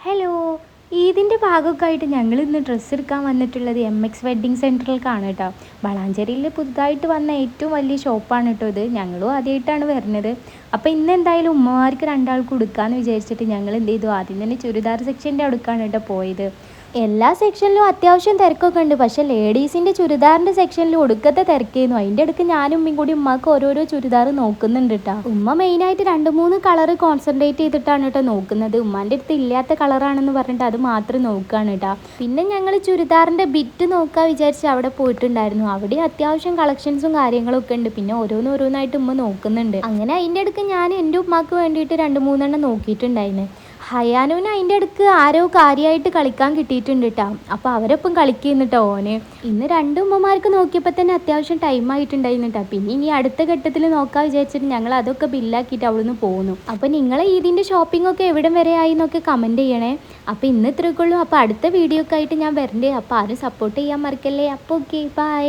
Hello, ഈദിൻ്റെ ഭാഗമൊക്കെ ആയിട്ട് ഞങ്ങൾ ഇന്ന് ഡ്രസ്സ് എടുക്കാൻ വന്നിട്ടുള്ളത് MX വെഡ്ഡിങ് സെൻറ്ററിലേക്കാണ് കേട്ടോ. വളാഞ്ചേരിയിൽ പുതുതായിട്ട് വന്ന ഏറ്റവും വലിയ ഷോപ്പാണ് കേട്ടോ ഇത്. ഞങ്ങളും ആദ്യമായിട്ടാണ് വരുന്നത്. അപ്പോൾ ഇന്ന് എന്തായാലും ഉമ്മമാർക്ക് രണ്ടാൾക്കും എടുക്കാമെന്ന് വിചാരിച്ചിട്ട് ഞങ്ങൾ എന്ത് ചെയ്തു, ആദ്യം തന്നെ ചുരിദാർ സെക്ഷൻ്റെ അടുക്കാണ് കേട്ടോ പോയത്. എല്ലാ സെക്ഷനിലും അത്യാവശ്യം തിരക്കൊക്കെ ഉണ്ട്. പക്ഷേ ലേഡീസിൻ്റെ ചുരിദാറിൻ്റെ സെക്ഷനിൽ ഒടുക്കത്തെ തിരക്കായിരുന്നു. അതിൻ്റെ അടുക്ക് ഞാനും ഉമ്മയും കൂടി ഉമ്മാക്ക് ഓരോരോ ചുരിദാർ നോക്കുന്നുണ്ട് കേട്ടോ. ഉമ്മ മെയിനായിട്ട് 2-3 കളർ കോൺസെൻട്രേറ്റ് ചെയ്തിട്ടാണ് കേട്ടോ നോക്കുന്നത്. ഉമ്മാൻ്റെ അടുത്ത് ഇല്ലാത്ത കളറാണെന്ന് പറഞ്ഞിട്ട് അത് മാത്രം നോക്കുകയാണ് കേട്ടോ. പിന്നെ ഞങ്ങൾ ചുരിദാറിൻ്റെ ബിറ്റ് നോക്കാൻ വിചാരിച്ച് അവിടെ പോയിട്ടുണ്ടായിരുന്നു. അവിടെ അത്യാവശ്യം കളക്ഷൻസും കാര്യങ്ങളൊക്കെ ഉണ്ട്. പിന്നെ ഓരോന്നായിട്ട് ഉമ്മ നോക്കുന്നുണ്ട്. അങ്ങനെ അതിൻ്റെ അടുക്ക് ഞാൻ എൻ്റെ ഉമ്മാക്ക് വേണ്ടിയിട്ട് 2-3 നോക്കിയിട്ടുണ്ടായിരുന്നു. ഹയാനുവിന് അതിൻ്റെ അടുക്ക് ആരോ കാര്യമായിട്ട് കളിക്കാൻ കിട്ടിയിട്ടുണ്ട് കേട്ടോ. അപ്പോൾ അവരൊപ്പം കളിക്കുന്നു കേട്ടോ ഓന്. ഇന്ന് 2 ഉമ്മമാർക്ക് നോക്കിയപ്പോൾ തന്നെ അത്യാവശ്യം ടൈം ആയിട്ടുണ്ടായിരുന്നു കേട്ടോ. പിന്നെ ഇനി അടുത്ത ഘട്ടത്തിൽ നോക്കാൻ വിചാരിച്ചിട്ട് ഞങ്ങൾ അതൊക്കെ ബില്ലാക്കിയിട്ട് അവിടുന്ന് പോകുന്നു. അപ്പോൾ നിങ്ങൾ ഇതിൻ്റെ ഷോപ്പിംഗ് ഒക്കെ എവിടം വരെ ആയി എന്നൊക്കെ കമൻറ്റ് ചെയ്യണേ. അപ്പോൾ ഇന്ന് ഇത്രയൊക്കെ ഉള്ളൂ. അപ്പോൾ അടുത്ത വീഡിയോ ഒക്കെ ആയിട്ട് ഞാൻ വരണ്ടേ. അപ്പോൾ ആരും സപ്പോർട്ട് ചെയ്യാൻ മറക്കല്ലേ. അപ്പോൾ ഓക്കെ, ബൈ.